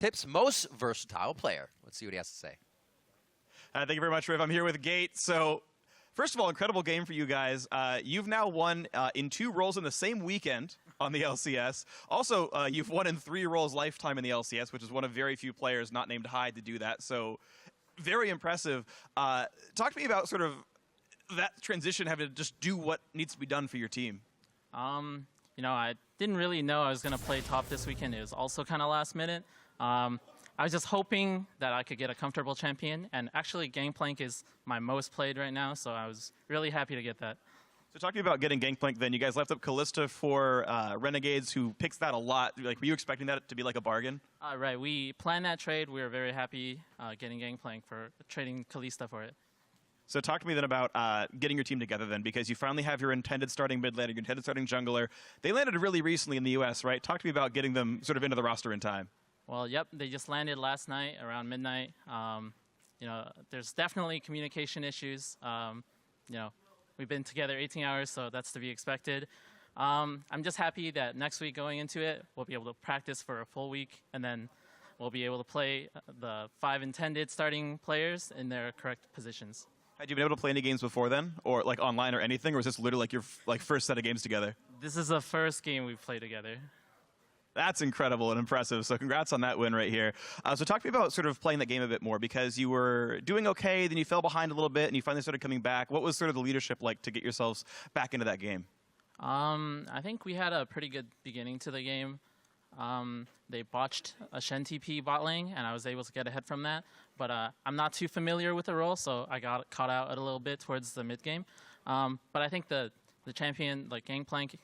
Pip's most versatile player. Let's see what he has to say. Thank you very much, Riv. I'm here with Gate. So, first of all, incredible game for you guys. You've now won in 2 roles in the same weekend on the LCS. Also, you've won in 3 roles lifetime in the LCS, which is one of very few players not named Hyde to do that. So, very impressive. Talk to me about sort of that transition, having to just do what needs to be done for your team. You know, I didn't really know I was going to play top this weekend. It was also kind of last minute. I was just hoping that I could get a comfortable champion, and actually Gangplank is my most played right now, so I was really happy to get that. So talk to me about getting Gangplank then. You guys left up Kalista for Renegades, who picks that a lot. Like, were you expecting that to be like a bargain? Right, we planned that trade. We were very happy getting Gangplank for trading Kalista for it. So talk to me then about getting your team together then, because you finally have your intended starting mid laner, your intended starting jungler. They landed really recently in the US, right? Talk to me about getting them sort of into the roster in time. Well, yep, they just landed last night around midnight. You know, there's definitely communication issues. You know, we've been together 18 hours, so that's to be expected. I'm just happy that next week going into it, we'll be able to practice for a full week, and then we'll be able to play the 5 intended starting players in their correct positions. Had you been able to play any games before then, or like online or anything, or is this literally like your first set of games together? This is the first game we've played together. That's incredible and impressive. So congrats on that win right here. So talk to me about sort of playing that game a bit more, because you were doing okay, then you fell behind a little bit, and you finally started coming back. What was sort of the leadership like to get yourselves back into that game? I think we had a pretty good beginning to the game. They botched a Shen TP bot lane, and I was able to get ahead from that. But I'm not too familiar with the role, so I got caught out a little bit towards the mid game. But I think the champion, like Gangplank,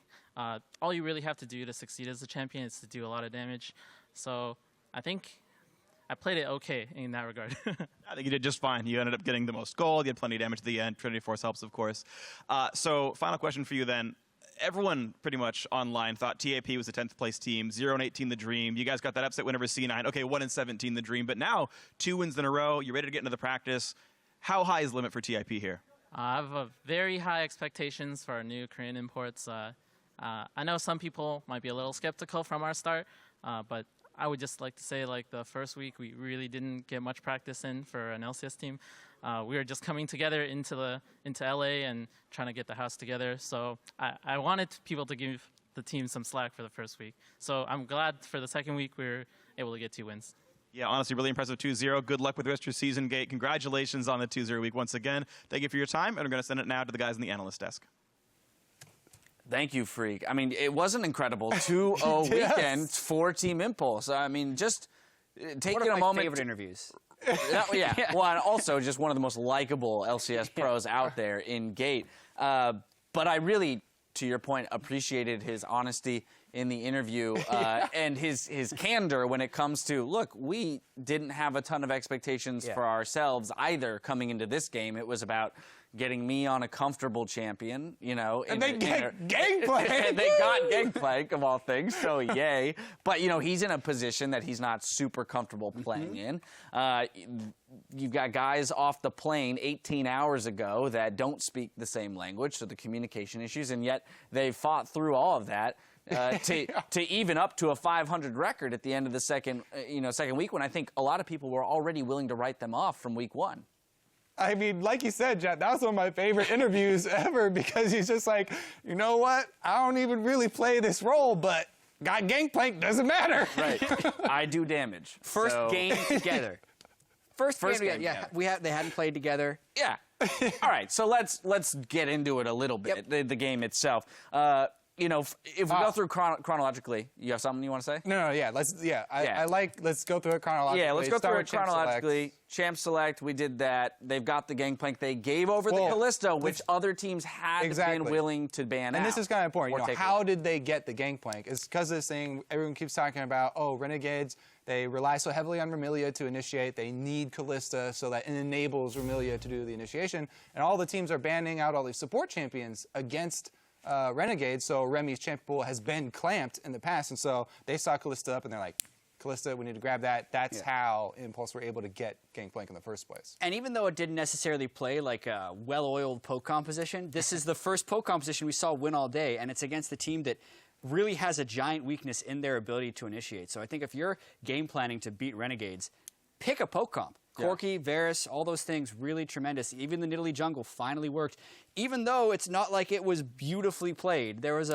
all you really have to do to succeed as a champion is to do a lot of damage. So I think I played it okay in that regard. I think you did just fine. You ended up getting the most gold. You had plenty of damage at the end. Trinity Force helps, of course. So final question for you then. Everyone pretty much online thought TAP was the 10th place team, 0-18 the dream. You guys got that upset win over C9. Okay, 1-17 the dream. But now 2 wins in a row. You're ready to get into the practice. How high is the limit for TIP here? I have very high expectations for our new Korean imports. I know some people might be a little skeptical from our start, but I would just like to say, like, the first week we really didn't get much practice in for an LCS team. We were just coming together into LA and trying to get the house together. So I wanted people to give the team some slack for the first week. So I'm glad for the second week we were able to get 2 wins. Yeah, honestly, really impressive 2-0. Good luck with the rest of your season, Gate. Congratulations on the 2-0 week once again. Thank you for your time, and I'm going to send it now to the guys in the analyst desk. Thank you, Freak. I mean, it was an incredible 2-0 weekend for Team Impulse. I mean, just taking a moment. One of my favorite interviews. Yeah. Well, and also just one of the most likable LCS pros out there in Gate. But I really, to your point, appreciated his honesty in the interview and his candor when it comes to, look, we didn't have a ton of expectations for ourselves either coming into this game. It was about getting me on a comfortable champion, you know. And they get Gangplank. They got Gangplank, of all things, so yay. But, you know, he's in a position that he's not super comfortable playing in. You've got guys off the plane 18 hours ago that don't speak the same language, so the communication issues, and yet they fought through all of that. To even up to a 500 record at the end of the second week, when I think a lot of people were already willing to write them off from week 1. I mean, like you said, Jet, that was one of my favorite interviews ever, because he's just like, you know what? I don't even really play this role, but got Gangplank, doesn't matter. Right. I do damage. First game together. First game together. Yeah, they hadn't played together. Yeah. All right, so let's get into it a little bit, the game itself. You know, if we go through chronologically, you have something you want to say? No, yeah, let's go through it chronologically. Yeah, let's go through it chronologically. Champ Select, we did that. They've got the Gangplank. They gave over the Kalista, which other teams had been willing to ban out. And this is kind of important. You know, how did they get the Gangplank? It's because of this thing everyone keeps talking about, oh, Renegades, they rely so heavily on Remilia to initiate. They need Kalista so that it enables Remilia to do the initiation. And all the teams are banning out all these support champions against Renegades, so Remy's champion pool has been clamped in the past, and so they saw Kalista up, and they're like, Kalista, we need to grab that. That's how Impulse were able to get Gangplank in the first place. And even though it didn't necessarily play like a well-oiled poke composition, this is the first poke composition we saw win all day, and it's against the team that really has a giant weakness in their ability to initiate. So I think if you're game planning to beat Renegades, pick a poke comp. Corki, Varus, all those things, really tremendous. Even the Nidalee jungle finally worked. Even though it's not like it was beautifully played, there was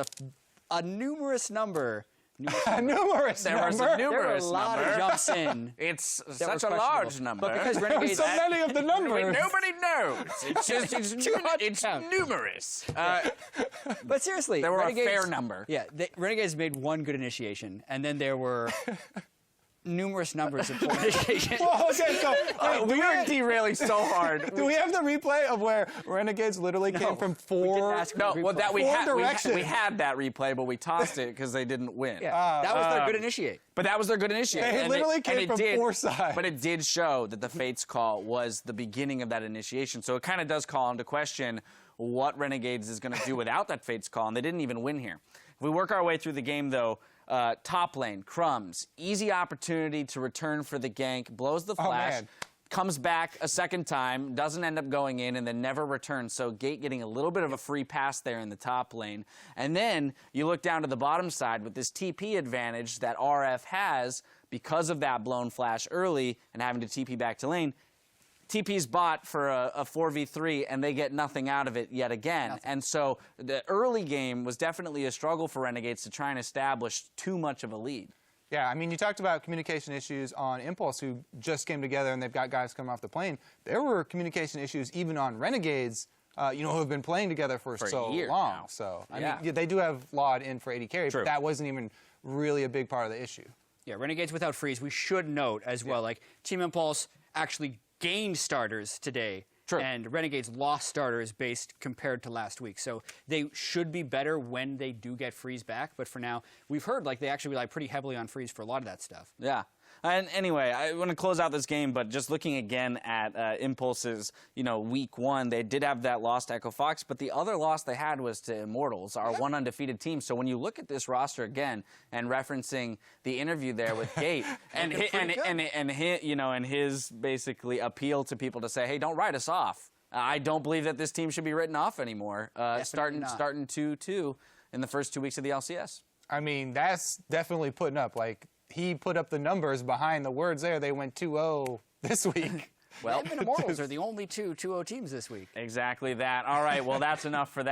a numerous number. There was a There were numerous a lot number. of jumps in. It's that such were a large questionable. number. But because Renegades... So many of the numbers. Nobody knows. It's just it's numerous. But seriously, There were Renegades, a fair number. Yeah, Renegades made one good initiation, and then there were numerous numbers of poor initiation. Well, okay, so wait, We are derailing so hard. do we have the replay of where Renegades literally came from four? ask No, well, that we Four had directions. we had that replay, but we tossed it because they didn't win. Yeah, that was their good initiate. But that was their good initiative. They And literally and came from did, four sides. But it did show that the Fates call was the beginning of that initiation. So it kind of does call into question what Renegades is going to do without that Fates call, and they didn't even win here. If we work our way through the game, though, top lane, Crumbs, easy opportunity to return for the gank, blows the flash. man. Comes back a second time, doesn't end up going in, and then never returns. So Gate getting a little bit of a free pass there in the top lane. And then you look down to the bottom side with this TP advantage that RF has because of that blown flash early and having to TP back to lane. TP's bot for a 4v3, and they get nothing out of it yet again. And so the early game was definitely a struggle for Renegades to try and establish too much of a lead. Yeah, I mean, you talked about communication issues on Impulse, who just came together and they've got guys coming off the plane. There were communication issues even on Renegades, who have been playing together for so a year long. now. So, I Yeah. mean, they do have Laud in for AD carry, True. but that wasn't even really a big part of the issue. Yeah, Renegades without Freeze, we should note as well, like, Team Impulse actually gained starters today. True. And Renegades lost starters based compared to last week. So they should be better when they do get Freeze back. But for now, we've heard like they actually rely pretty heavily on Freeze for a lot of that stuff. Yeah. And anyway, I want to close out this game, but just looking again at Impulse's, week one, they did have that loss to Echo Fox, but the other loss they had was to Immortals, our one undefeated team. So when you look at this roster again and referencing the interview there with Gate and his basically appeal to people to say, hey, don't write us off. I don't believe that this team should be written off anymore. Starting 2-2 in the first 2 weeks of the LCS. I mean, that's definitely putting up. Like, he put up the numbers behind the words there. They went 2-0 this week. Well, Immortals are the only two 2-0 teams this week. Exactly that. All right, well, that's enough for that.